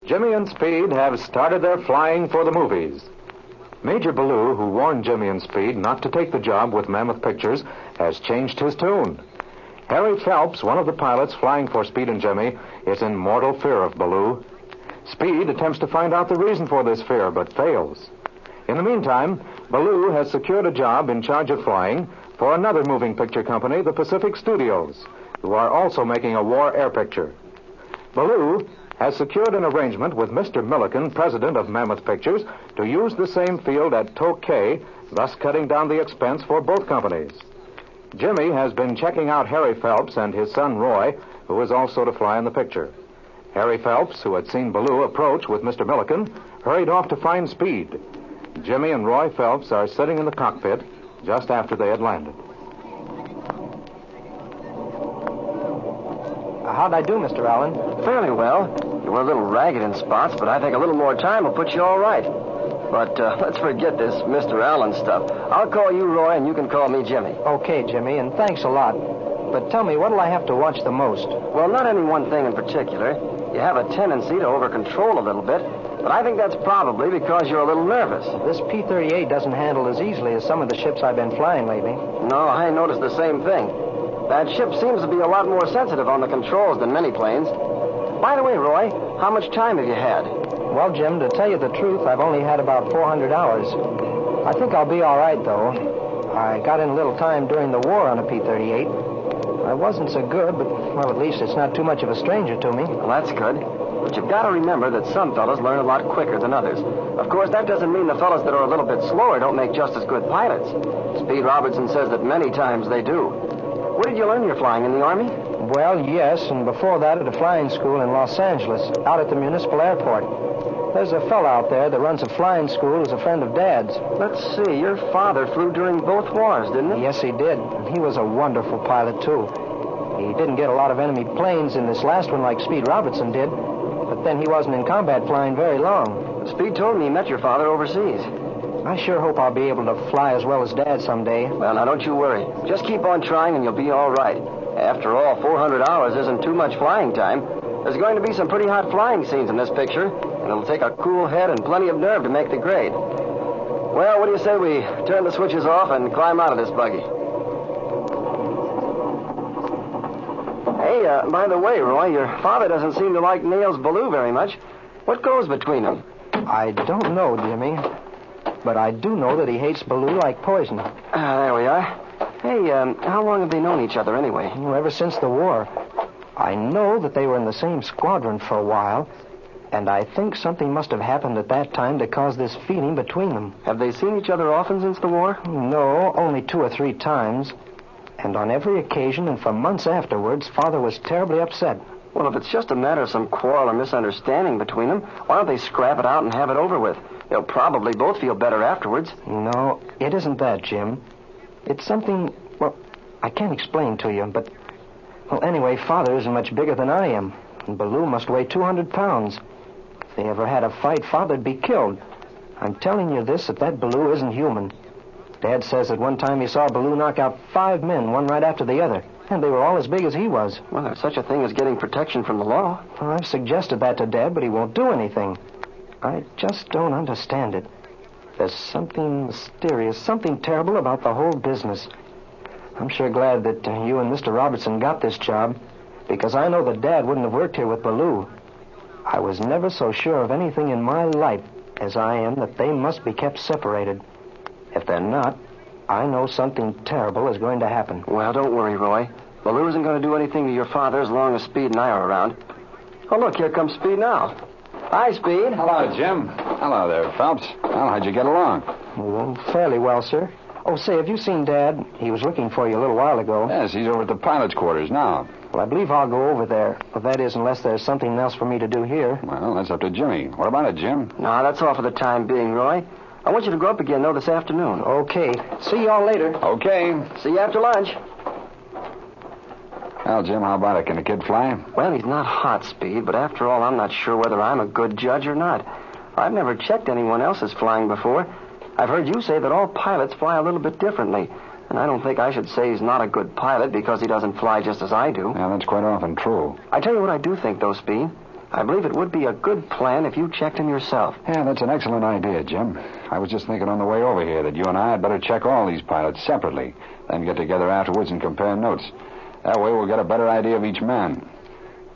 Jimmy and Speed have started their flying for the movies. Major Ballou, who warned Jimmy and Speed not to take the job with Mammoth Pictures, has changed his tune. Harry Phelps, one of the pilots flying for Speed and Jimmy, is in mortal fear of Ballou. Speed attempts to find out the reason for this fear, but fails. In the meantime, Ballou has secured a job in charge of flying for another moving picture company, the Pacific Studios, who are also making a war air picture. Ballou has secured an arrangement with Mr. Milliken, president of Mammoth Pictures, to use the same field at Tokay, thus cutting down the expense for both companies. Jimmy has been checking out Harry Phelps and his son Roy, who is also to fly in the picture. Harry Phelps, who had seen Ballou approach with Mr. Milliken, hurried off to find Speed. Jimmy and Roy Phelps are sitting in the cockpit just after they had landed. How'd I do, Mr. Allen? Fairly well. You were a little ragged in spots, but I think a little more time will put you all right. But let's forget this Mr. Allen stuff. I'll call you Roy, and you can call me Jimmy. Okay, Jimmy, and thanks a lot. But tell me, what'll I have to watch the most? Well, not any one thing in particular. You have a tendency to over-control a little bit, but I think that's probably because you're a little nervous. This P-38 doesn't handle as easily as some of the ships I've been flying lately. No, I noticed the same thing. That ship seems to be a lot more sensitive on the controls than many planes. By the way, Roy, how much time have you had? Well, Jim, to tell you the truth, I've only had about 400 hours. I think I'll be all right, though. I got in a little time during the war on a P-38. I wasn't so good, but, well, at least it's not too much of a stranger to me. Well, that's good. But you've got to remember that some fellas learn a lot quicker than others. Of course, that doesn't mean the fellas that are a little bit slower don't make just as good pilots. Speed Robertson says that many times they do. Where did you learn your flying, in the Army? Well, yes, and before that at a flying school in Los Angeles, out at the municipal airport. There's a fellow out there that runs a flying school who's a friend of Dad's. Let's see, your father flew during both wars, didn't he? Yes, he did. And he was a wonderful pilot, too. He didn't get a lot of enemy planes in this last one like Speed Robertson did, but then he wasn't in combat flying very long. Speed told me he met your father overseas. I sure hope I'll be able to fly as well as Dad someday. Well, now, don't you worry. Just keep on trying and you'll be all right. After all, 400 hours isn't too much flying time. There's going to be some pretty hot flying scenes in this picture, and it'll take a cool head and plenty of nerve to make the grade. Well, what do you say we turn the switches off and climb out of this buggy? Hey, by the way, Roy, your father doesn't seem to like Nails Ballou very much. What goes between them? I don't know, Jimmy. But I do know that he hates Ballou like poison. There we are. Hey, how long have they known each other anyway? Well, ever since the war. I know that they were in the same squadron for a while, and I think something must have happened at that time to cause this feeling between them. Have they seen each other often since the war? No, only 2 or 3 times. And on every occasion and for months afterwards, Father was terribly upset. Well, if it's just a matter of some quarrel or misunderstanding between them, why don't they scrap it out and have it over with? They'll probably both feel better afterwards. No, it isn't that, Jim. It's something, well, I can't explain to you, but... Well, anyway, Father isn't much bigger than I am, and Ballou must weigh 200 pounds. If they ever had a fight, Father'd be killed. I'm telling you this, that Ballou isn't human. Dad says that one time he saw Ballou knock out 5 men, one right after the other, and they were all as big as he was. Well, there's such a thing as getting protection from the law. Well, I've suggested that to Dad, but he won't do anything. I just don't understand it. There's something mysterious, something terrible about the whole business. I'm sure glad that you and Mr. Robertson got this job, because I know that Dad wouldn't have worked here with Ballou. I was never so sure of anything in my life as I am that they must be kept separated. If they're not, I know something terrible is going to happen. Well, don't worry, Roy. Ballou isn't going to do anything to your father as long as Speed and I are around. Oh, look, here comes Speed now. Hi, Speed. Hello, Jim. Hello there, Phelps. Well, how'd you get along? Well, fairly well, sir. Oh, say, have you seen Dad? He was looking for you a little while ago. Yes, he's over at the pilot's quarters now. Well, I believe I'll go over there. Well, that is, unless there's something else for me to do here. Well, that's up to Jimmy. What about it, Jim? No, that's all for the time being, Roy. I want you to go up again, though, this afternoon. Okay. See you all later. Okay. See you after lunch. Well, Jim, how about it? Can the kid fly? Well, he's not hot, Speed, but after all, I'm not sure whether I'm a good judge or not. I've never checked anyone else's flying before. I've heard you say that all pilots fly a little bit differently, and I don't think I should say he's not a good pilot because he doesn't fly just as I do. Yeah, that's quite often true. I tell you what I do think, though, Speed. I believe it would be a good plan if you checked him yourself. Yeah, that's an excellent idea, Jim. I was just thinking on the way over here that you and I had better check all these pilots separately, then get together afterwards and compare notes. That way we'll get a better idea of each man.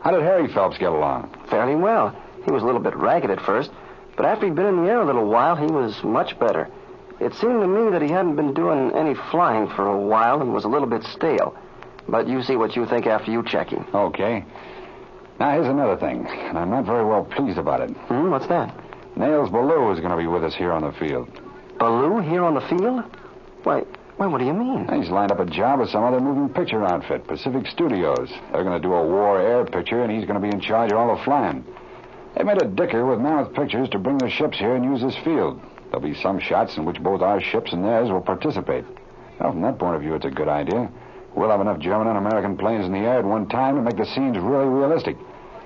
How did Harry Phelps get along? Fairly well. He was a little bit ragged at first, but after he'd been in the air a little while, he was much better. It seemed to me that he hadn't been doing any flying for a while and was a little bit stale. But you see what you think after you check him. Okay. Now, here's another thing, and I'm not very well pleased about it. What's that? Nails Ballou is going to be with us here on the field. Ballou here on the field? Why, what do you mean? He's lined up a job with some other moving picture outfit, Pacific Studios. They're going to do a war air picture, and he's going to be in charge of all the flying. They made a dicker with Mammoth Pictures to bring their ships here and use this field. There'll be some shots in which both our ships and theirs will participate. Well, from that point of view, it's a good idea. We'll have enough German and American planes in the air at one time to make the scenes really realistic.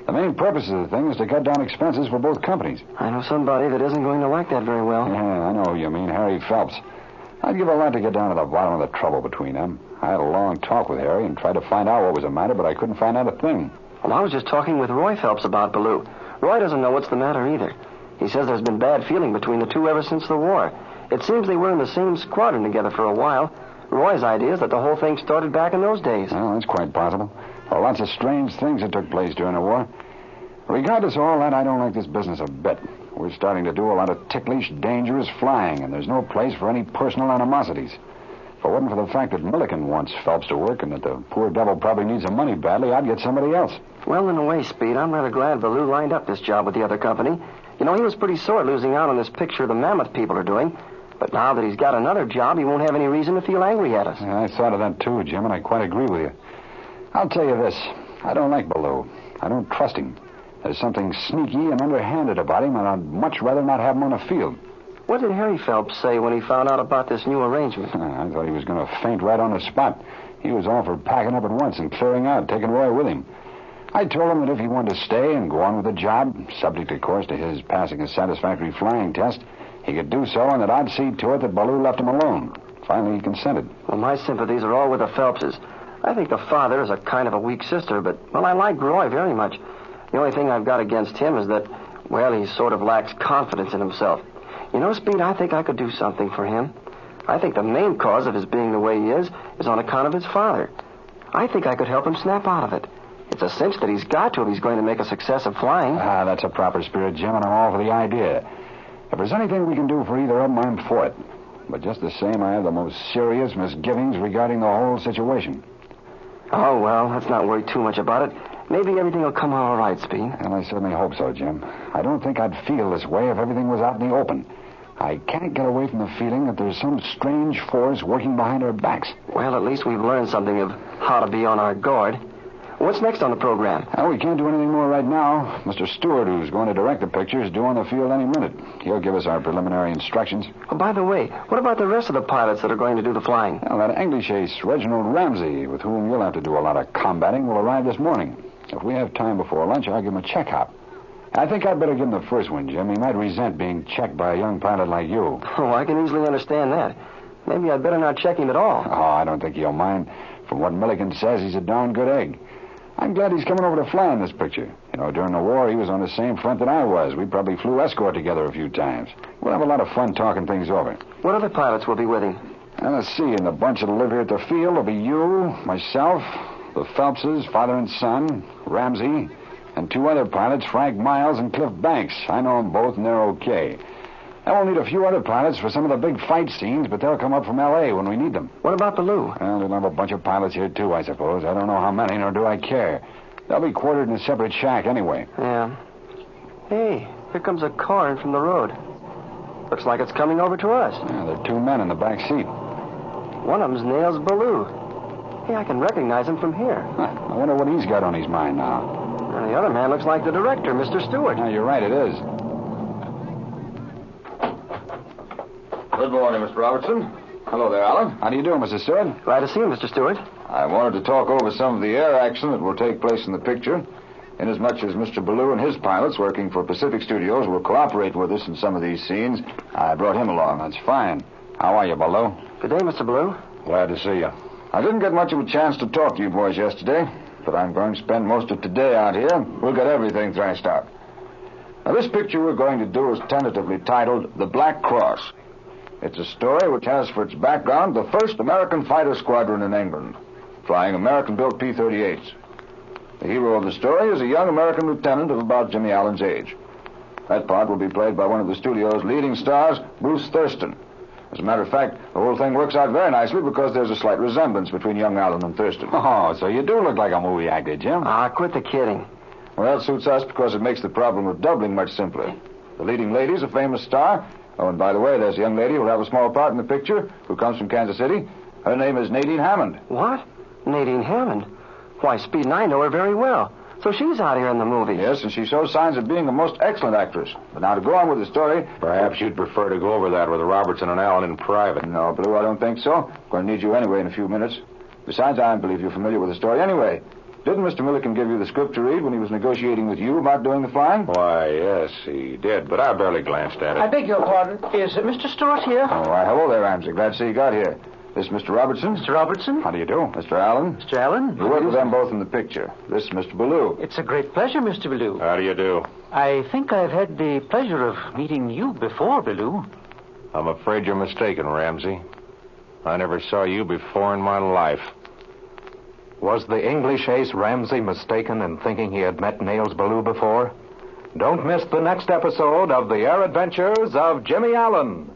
The main purpose of the thing is to cut down expenses for both companies. I know somebody that isn't going to like that very well. Yeah, I know who you mean, Harry Phelps. I'd give a lot to get down to the bottom of the trouble between them. I had a long talk with Harry and tried to find out what was the matter, but I couldn't find out a thing. Well, I was just talking with Roy Phelps about Ballou. Roy doesn't know what's the matter either. He says there's been bad feeling between the two ever since the war. It seems they were in the same squadron together for a while. Roy's idea is that the whole thing started back in those days. Well, that's quite possible. Well, lots of strange things that took place during the war. Regardless of all that, I don't like this business a bit. We're starting to do a lot of ticklish, dangerous flying, and there's no place for any personal animosities. If it wasn't for the fact that Milliken wants Phelps to work and that the poor devil probably needs the money badly, I'd get somebody else. Well, in a way, Speed, I'm rather glad Ballou lined up this job with the other company. You know, he was pretty sore losing out on this picture the Mammoth people are doing. But now that he's got another job, he won't have any reason to feel angry at us. Yeah, I thought of that too, Jim, and I quite agree with you. I'll tell you this. I don't like Ballou. I don't trust him. There's something sneaky and underhanded about him, and I'd much rather not have him on the field. What did Harry Phelps say when he found out about this new arrangement? I thought he was going to faint right on the spot. He was all for packing up at once and clearing out, taking Roy with him. I told him that if he wanted to stay and go on with the job, subject, of course, to his passing a satisfactory flying test, he could do so, and that I'd see to it that Ballou left him alone. Finally, he consented. Well, my sympathies are all with the Phelpses. I think the father is a kind of a weak sister, but, well, I like Roy very much. The only thing I've got against him is that, well, he sort of lacks confidence in himself. You know, Speed, I think I could do something for him. I think the main cause of his being the way he is on account of his father. I think I could help him snap out of it. It's a cinch that he's got to if he's going to make a success of flying. That's a proper spirit, Jim, and I'm all for the idea. If there's anything we can do for either of them, I'm for it. But just the same, I have the most serious misgivings regarding the whole situation. Oh, well, let's not worry too much about it. Maybe everything will come out all right, Speed. And I certainly hope so, Jim. I don't think I'd feel this way if everything was out in the open. I can't get away from the feeling that there's some strange force working behind our backs. Well, at least we've learned something of how to be on our guard. What's next on the program? Well, we can't do anything more right now. Mr. Stewart, who's going to direct the picture, is due on the field any minute. He'll give us our preliminary instructions. Oh, by the way, what about the rest of the pilots that are going to do the flying? Well, that English ace, Reginald Ramsey, with whom you'll have to do a lot of combating, will arrive this morning. If we have time before lunch, I'll give him a check hop. I think I'd better give him the first one, Jim. He might resent being checked by a young pilot like you. Oh, I can easily understand that. Maybe I'd better not check him at all. Oh, I don't think he'll mind. From what Milliken says, he's a darn good egg. I'm glad he's coming over to fly in this picture. You know, during the war, he was on the same front that I was. We probably flew escort together a few times. We'll have a lot of fun talking things over. What other pilots will be with him? Now, let's see. In the bunch that'll live here at the field, there'll be you, myself, the Phelpses, father and son, Ramsey, and two other pilots, Frank Miles and Cliff Banks. I know them both, and they're okay. I will need a few other pilots for some of the big fight scenes, but they'll come up from L.A. when we need them. What about Ballou? Well, they'll have a bunch of pilots here, too, I suppose. I don't know how many, nor do I care. They'll be quartered in a separate shack anyway. Yeah. Hey, here comes a car in from the road. Looks like it's coming over to us. Yeah, there are two men in the back seat. One of them's Nails Ballou. Hey, I can recognize him from here. I wonder what he's got on his mind now. And the other man looks like the director, Mr. Stewart. Yeah, you're right, it is. Good morning, Mr. Robertson. Hello there, Alan. How do you do, Mr. Stewart? Glad to see you, Mr. Stewart. I wanted to talk over some of the air action that will take place in the picture. Inasmuch as Mr. Ballou and his pilots working for Pacific Studios will cooperate with us in some of these scenes, I brought him along. That's fine. How are you, Ballou? Good day, Mr. Ballou. Glad to see you. I didn't get much of a chance to talk to you boys yesterday. but I'm going to spend most of today out here. We'll get everything thrashed out. Now, this picture we're going to do is tentatively titled The Black Cross. It's a story which has for its background the first American fighter squadron in England, flying American-built P-38s. The hero of the story is a young American lieutenant of about Jimmy Allen's age. That part will be played by one of the studio's leading stars, Bruce Thurston. As a matter of fact, the whole thing works out very nicely because there's a slight resemblance between young Allen and Thurston. Oh, so you do look like a movie actor, Jim. Quit the kidding. Well, it suits us because it makes the problem of doubling much simpler. The leading lady's a famous star. Oh, and by the way, there's a young lady who'll have a small part in the picture who comes from Kansas City. Her name is Nadine Hammond. What? Nadine Hammond? Why, Speed and I know her very well. So she's out here in the movie. Yes, and she shows signs of being a most excellent actress. But now to go on with the story... Perhaps you'd prefer to go over that with Robertson and Allen in private. No, Blue, I don't think so. I'm going to need you anyway in a few minutes. Besides, I believe you're familiar with the story anyway. Didn't Mr. Milliken give you the script to read when he was negotiating with you about doing the flying? Why, yes, he did, but I barely glanced at it. I beg your pardon. Is Mr. Stewart here? Oh, why, hello there, Ramsey. Glad to see you got here. This is Mr. Robertson. Mr. Robertson? How do you do? Mr. Allen. Mr. Allen? You work with them both in the picture. This is Mr. Ballou. It's a great pleasure, Mr. Ballou. How do you do? I think I've had the pleasure of meeting you before, Ballou. I'm afraid you're mistaken, Ramsey. I never saw you before in my life. Was the English ace Ramsey mistaken in thinking he had met Nails Ballou before? Don't miss the next episode of The Air Adventures of Jimmy Allen.